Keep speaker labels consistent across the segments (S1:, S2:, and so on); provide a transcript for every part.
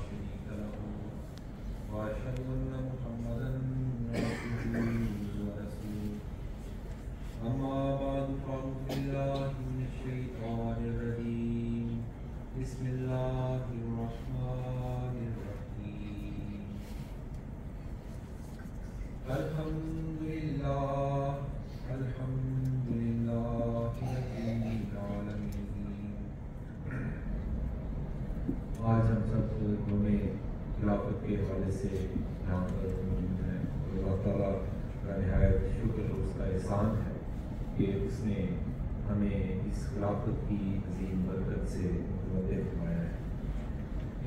S1: شريك له وأشهد أن محمدا عبده ورسوله أما بعد فأعوذ بالله من الشيطان الرجيم بسم الله الرحمن الرحيم الحمد لله رب العالمين۔ آج ہم سب میں خلافت کے حوالے سے یہاں پر موجود ہیں۔ اللہ تعالیٰ کا نہایت شکر اور اس کا احسان ہے کہ اس نے ہمیں اس خلافت کی عظیم برکت سے متمتع فرمایا ہے۔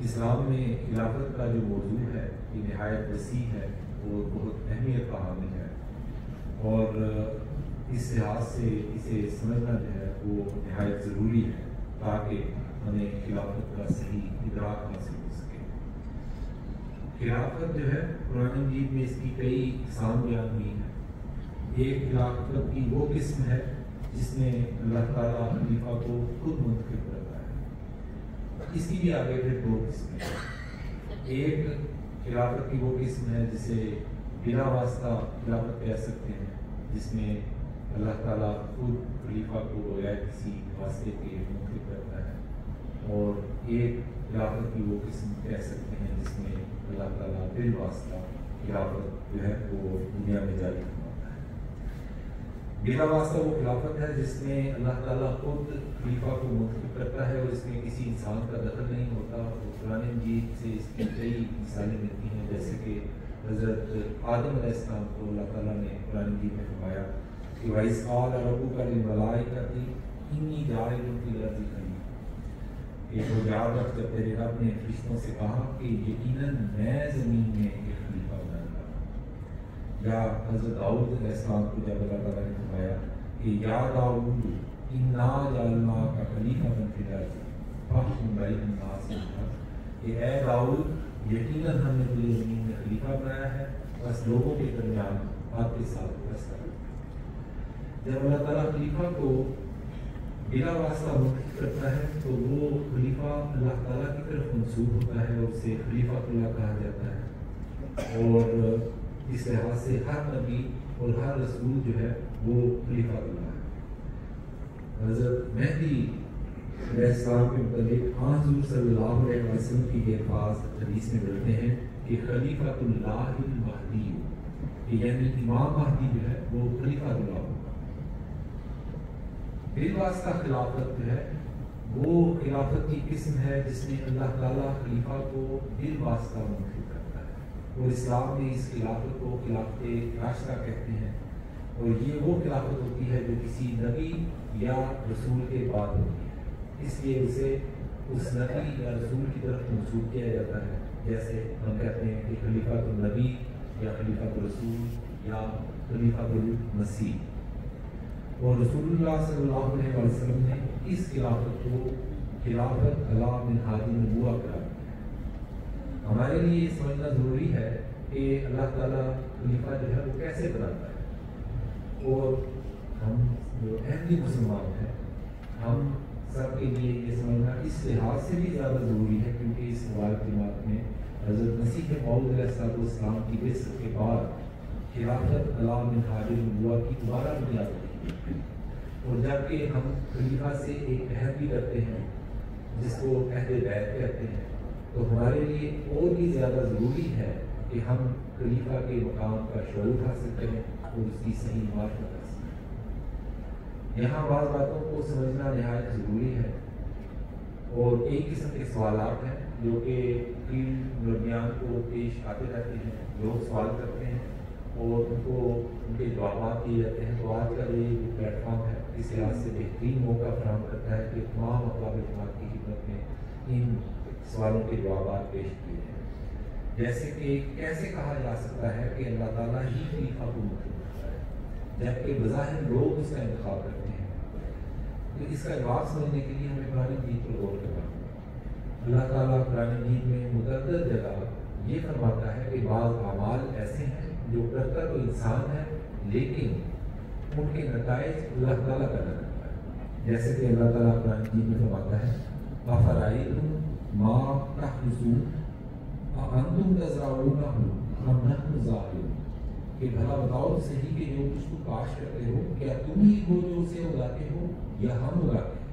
S1: اسلام میں خلافت کا جو موضوع ہے یہ نہایت وسیع ہے اور بہت اہمیت کا حامل ہے، اور اس لحاظ سے اسے سمجھنا جو ہے وہ نہایت ضروری ہے تاکہ ہمیں خلافت کا صحیح ادراک حاصل ہو سکے۔ خلافت جو ہے قرآن مجید میں اس کی کئی اقسام بیان ہوئی ہیں۔ ایک خلافت کی وہ قسم ہے جس میں اللہ تعالیٰ خلیفہ کو خود منتخب کرتا ہے۔ اس کی بھی آگے پھر دو قسمیں ہیں۔ ایک خلافت کی وہ قسم ہے جسے بلا واسطہ خلافت کہہ سکتے ہیں، جس میں اللہ تعالیٰ خود خلیفہ کو بغیر کسی واسطے کے منتخب کرتا ہے، اور ایک خلافت کی وہ قسم کہہ سکتے ہیں جس میں اللہ تعالیٰ بال واسطہ خلافت جو ہے وہ دنیا میں جاری فرماتا ہے۔ بلا واسطہ وہ خلافت ہے جس میں اللہ تعالیٰ خود خلیفہ کو منتخب کرتا ہے اور اس میں کسی انسان کا دخل نہیں ہوتا۔ اور قرآن مجید سے اس کی کئی مثالیں ملتی ہیں، جیسے کہ حضرت آدم علیہ السلام کو اللہ تعالیٰ نے قرآن مجید میں فرمایا کہ وَإِذْ قَالَ رَبُّكَ لِلْمَلَائِكَةِ إِنِّي جَاعِلٌ فِي الْأَرْضِ خَلِيفَةً، کہ وہ یاد رکھ جب تیرے رب نے فرشتوں سے کہا کہ یقیناً میں زمین میں ایک خلیفہ بنانے والا ہوں۔ یا حضرت داؤد علیہ السلام کو جب اللہ تعالیٰ نے فرمایا کہ یا داؤد اِنَّا جَعَلْنَاكَ خَلِيفَةً فِي الْأَرْضِ فَاحْكُم بَيْنَ النَّاسِ بِالْحَقِّ، کہ اے داؤد یقیناً ہم نے تجھے زمین میں خلیفہ بنایا ہے، بس لوگوں کے درمیان حق کے ساتھ فیصلہ کر۔ جب اللہ تعالیٰ خلیفہ کو بلا واسطہ منتخب کرتا ہے تو وہ خلیفہ اللہ تعالیٰ کی طرف منسوب ہوتا ہے اور اسے خلیفہ اللہ کہا جاتا ہے، اور اس لحاظ سے ہر نبی اور ہر رسول جو ہے وہ خلیفہ اللہ ہے۔ حضرت مہدی علیہ السلام کے متعلق حضور صلی اللہ علیہ وسلم کی یہ الفاظ حدیث میں ملتے ہیں کہ خلیفۃ اللہ المہدی، یعنی امام مہدی جو ہے وہ خلیفہ اللہ ہوگا۔ بالواسطہ خلافت جو ہے وہ خلافت کی قسم ہے جس میں اللہ تعالیٰ خلیفہ کو بالواسطہ منتخب کرتا ہے، اور اسلام میں اس خلافت کو خلافت راشدہ کہتے ہیں، اور یہ وہ خلافت ہوتی ہے جو کسی نبی یا رسول کے بعد ہوتی ہے، اس لیے اسے اس نبی یا رسول کی طرف منسوب کیا جاتا ہے، جیسے ہم کہتے ہیں کہ خلیفۃ النبی یا خلیفۃ الرسول یا خلیفۃ المسیح۔ اور رسول اللہ صلی اللہ علیہ وسلم نے اس خلافت کو خلافت علی منہاج النبوہ قرار دیا۔ ہمارے لیے یہ سمجھنا ضروری ہے کہ اللہ تعالیٰ خلیفہ جو ہے وہ کیسے بناتا ہے، اور ہم جو اہلی مسلمان ہیں ہم سب کے لیے یہ سمجھنا اس لحاظ سے بھی زیادہ ضروری ہے کیونکہ اس مبارک میں حضرت مسیح موعود علیہ السلام کی بعثت کے بعد خلافت علی منہاج النبوہ کی دوبارہ بنیاد ہوئی، اور جبکہ ہم خلیفہ سے ایک عہد بھی کرتے ہیں جس کو عہد بیعت کہتے ہیں، تو ہمارے لیے اور بھی زیادہ ضروری ہے کہ ہم خلیفہ کے مقام کا شعور حاصل کریں اور اس کی صحیح معرفت حاصل کریں۔ یہاں بعض باتوں کو سمجھنا نہایت ضروری ہے، اور ایک قسم کے سوالات ہیں جو کہ فیلڈ درمیان کو پیش آتے رہتے ہیں، لوگ سوال کرتے ہیں اور ان کو ان کے جوابات دیے جاتے ہیں۔ تو آج کا یہ پلیٹ فارم ہے اس لحاظ سے بہترین موقع فراہم کرتا ہے کہ تمام اقوام جماعت کی خدمت میں ان سوالوں کے جوابات پیش کیے جائیں، جیسے کہ کیسے کہا جا سکتا ہے کہ اللہ تعالیٰ ہی خلیفہ کو منتخب کرتا ہے جبکہ بظاہر لوگ اس کا انتخاب کرتے ہیں؟ تو اس کا جواب سمجھنے کے لیے ہمیں قرآن مجید پر غور کرنا ہوگا۔ اللہ تعالیٰ قرآن مجید میں متعدد جگہ یہ فرماتا ہے کہ بعض اعمال ایسے ہیں جو کرتا تو انسان ہے لیکن ان کے نتائج اللہ تعالیٰ کا کرتا ہے، جیسے کہ اللہ تعالیٰ قرآن مجید میں فرماتا ہے وَفَرَائِضُ مَا تَحْرُسُونَ अंतुम तज़रऊनहु अम नहनु ज़ारिऊन, कि भला बताओ तो सही कि जो कुछ तुम काश करते हो क्या तुम ही हो जो उसे उगाते हो या हम उगाते हैं।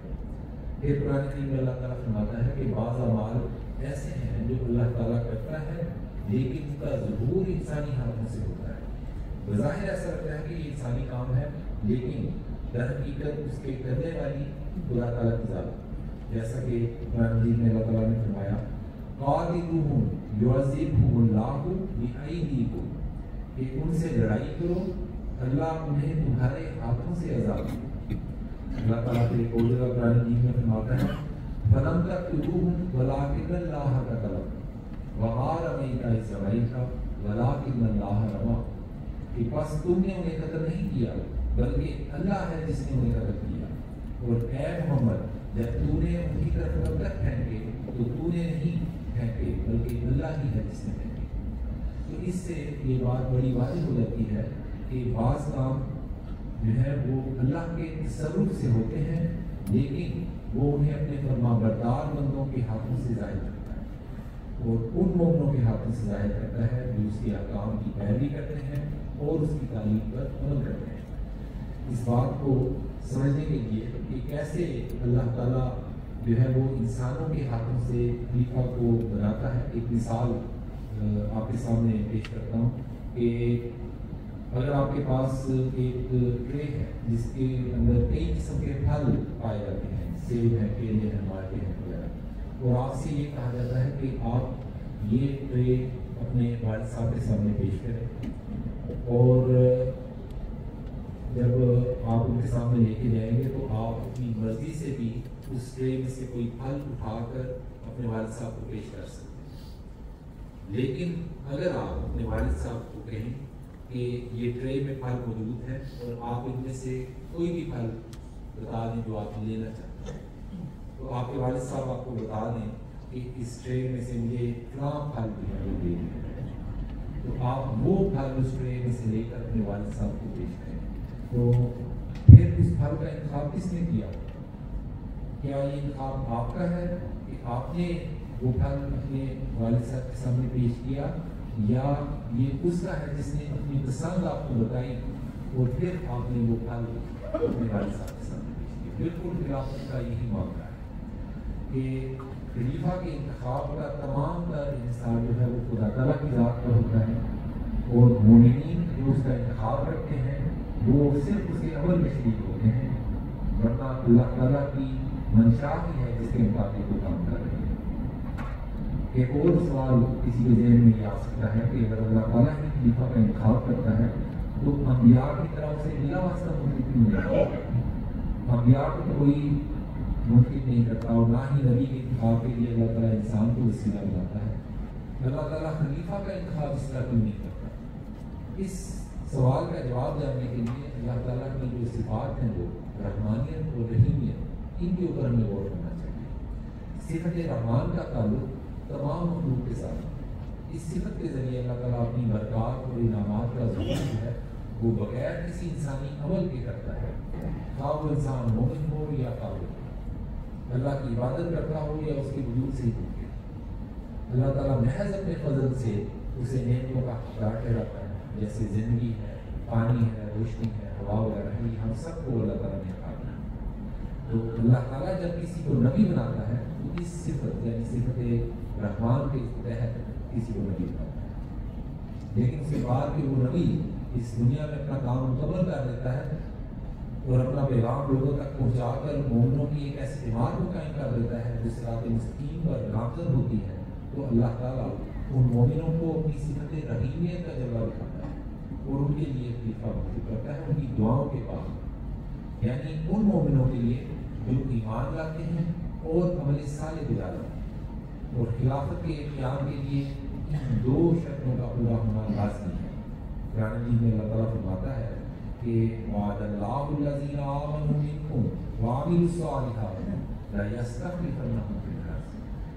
S1: फिर कुरान करीम में अल्लाह ताला फरमाता है कि बाज़ अमाल ऐसे हैं जो अल्लाह ताला करता है लेकिन उनका ज़हूर इंसानी हाथों से होता है। बज़ाहिर ऐसा लगता है कि ये इंसानी काम है लेकिन दर हकीकत उसके करने वाली खुदा ताला की ज़ात। जैसा कि कुरान मजीद में अल्लाह ताला ने फरमाया क़ातिलूहुम युअज़्ज़िबहुमुल्लाहु बिअयदीकुम, कि उनसे लड़ाई करो अल्लाह उन्हें तुम्हारे हाथों से अज़ाब दे। अल्लाह ताला के एक और जगह कुरान मजीद में फरमाता है फलम तक़तलूहुम वलाकिन्नल्लाह क़तलहुम वमा रमैता इज़ रमैता वलाकिन्नल्लाह रमा, कि बस तुमने उन्हें कत्ल नहीं किया बल्कि अल्लाह है जिसने उन्हें कत्ल किया। और ऐ मोहम्मद जब तूने उनकी तरफ पत्थर फेंके तो तूने नहीं फेंके बल्कि अल्लाह ही है जिसने फेंके। तो इससे ये बात बड़ी वाज़ेह हो जाती है कि बाज़ काम जो है वो अल्लाह के तसर्रुफ से होते हैं लेकिन वो उन्हें अपने फरमाबरदार बंदों के हाथों से ज़ाहिर करता है और उन मोमिनों के हाथों से ज़ाहिर करता है जो उसके अहकाम की पैरवी करते हैं और उसकी तालीम पर अमल करते हैं। इस बात को समझने के लिए कि कैसे अल्लाह ताला जो है वो इंसानों के हाथों से खलीफा को बनाता है, एक मिसाल आपके सामने पेश करता हूँ कि अगर आपके पास एक ट्रे है जिसके अंदर कई किस्म के फल पाए जाते हैं, सेब हैं, केले हैं, माल्टे हैं वगैरह, और आपसे ये कहा जाता है कि आप ये ट्रे अपने वालिद साहब के सामने पेश करें और जब आप उनके सामने लेके जाएंगे तो आप अपनी मर्जी से भी उस ट्रे में से कोई फल उठाकर अपने वालिद साहब को पेश कर सकते हैं। लेकिन अगर आप अपने वालिद साहब को कहें कि ये ट्रे में फल मौजूद है और आप इनमें से कोई भी फल बता दें जो आप लेना चाहते हैं, तो आपके वालिद साहब आपको बता दें कि इस ट्रे में से मुझे फलां फल जो है वो दे दें, तो आप वो फल उस ट्रे में से लेकर अपने वालिद साहब को पेश करें। तो फिर उस फल का इंतखाब किसने किया? क्या ये इंतखाब आपका है कि आपने वो फल अपने वालिद साहब के सामने पेश किया, या ये उसका है जिसने अपनी पसंद आपको बताई और फिर आपने वो फल अपने वालिद साहब के सामने पेश किया? बिल्कुल खिलाफत का यही मामला है कि खलीफा के इंतखाब का तमाम का इंसार जो है वो खुदा ताला की ज़ात पर होता है और मोमिनीन जो उसका इंतखाब करते हैं वो सिर्फ उसके अमल में शरीक होते हैं, वरना अल्लाह ताला की मंशा ही है जिसके मुताबिक वो काम कर रहे हैं। एक और सवाल किसी के ज़हन में ये आ सकता है कि अगर अल्लाह ताला ही खलीफा का इंतखाब करता है तो अंबिया की तरफ से बिला वास्ता मुंतखब क्यों नहीं करता? अंबिया को तो कोई मुंतखब नहीं करता और ना ही नबी के इंतखाब के लिए अल्लाह ताला इंसान को वसीला बनाता है। अल्लाह ताला खलीफा का इंतखाब इस तरह क्यों नहीं करता? इस सवाल का जवाब जानने के लिए अल्लाह ताला की जो सिफात हैं वो रहमानियत और रहीमियत, इनके ऊपर हमें गौर करना चाहिए। सिफत रहमान का ताल्लुक तमाम मखलूक के साथ, इस सिफत के ज़रिए अल्लाह ताला अपनी बरक़ात और इनामात का ज़ुहूर जो है वो बगैर किसी इंसानी अमल के करता है, खा वो इंसान मोमिन हो या काफिर, अल्लाह की इबादत करता हो या उसके वजूद से ही भूखे। अल्लाह ताला महज अपने फजल से उसे नेमतों का हक़दार ठहराता है, जैसे ज़िंदगी है, पानी है, रोशनी है, हवा वगैरह है, हम सबको अल्लाह ताला ने निकाला है। तो अल्लाह ताला जब किसी को नबी बनाता है तो इस सिफत यानी सिफत रहमान के तहत किसी को नबी बनाता है, लेकिन उसके बाद कि वो नबी इस दुनिया में अपना काम मुकम्मल कर देता है और अपना पैगाम लोगों तक पहुँचाकर मोमिनों की एक ऐसी इमारत को कायम कर देता है जो सिरात मुस्तकीम पर गामज़द होती है, तो अल्लाह ताला उन मोमिनों को अपनी सिफत रहीमियत का जलवा दिखाता है और उनके लिए खलीफा मुंतखब करता है उनकी दुआओं के बाद, यानी उन मोमिनों के लिए जो ईमान लाते हैं और अमल साले गुजारते हैं। और खिलाफत के क़याम के लिए इन दो शर्तों का पूरा होना लाज़मी है। कुरान में अल्लाह ताला फरमाता है कि वअदल्लाहु लज़ीना आमनू मिनकुम व अमिलुस्सालिहात ला यस्तख़लिफ़न्नहुम फिल अर्ज़,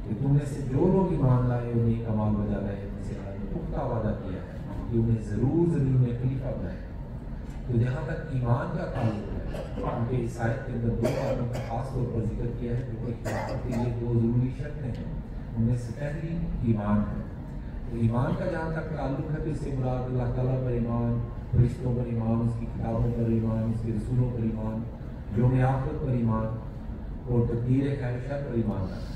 S1: कि तुम में से जो लोग ईमान लाए और नेक अमाल बजा लाए उनसे अल्लाह ने पुख्ता वादा किया है कि उन्हें ज़रूर ज़मीन में खलीफा बनाए। तो जहाँ तक ईमान का ताल्लुक है, उनके इस आयत के अंदर दो बातों का खास तौर पर जिक्र किया है जो कि खिलाफत के लिए दो ज़रूरी शर्तें हैं। उनमें से पहली ईमान है, ایمان کا جہاں تک تعلق ہے تو اس سے مراد اللہ تعالیٰ پر ایمان، فرشتوں پر ایمان، اس کی کتابوں پر ایمان، اس کے رسولوں پر ایمان، یوم آخرت پر ایمان اور تقدیر خیر شر پر ایمان رکھنا۔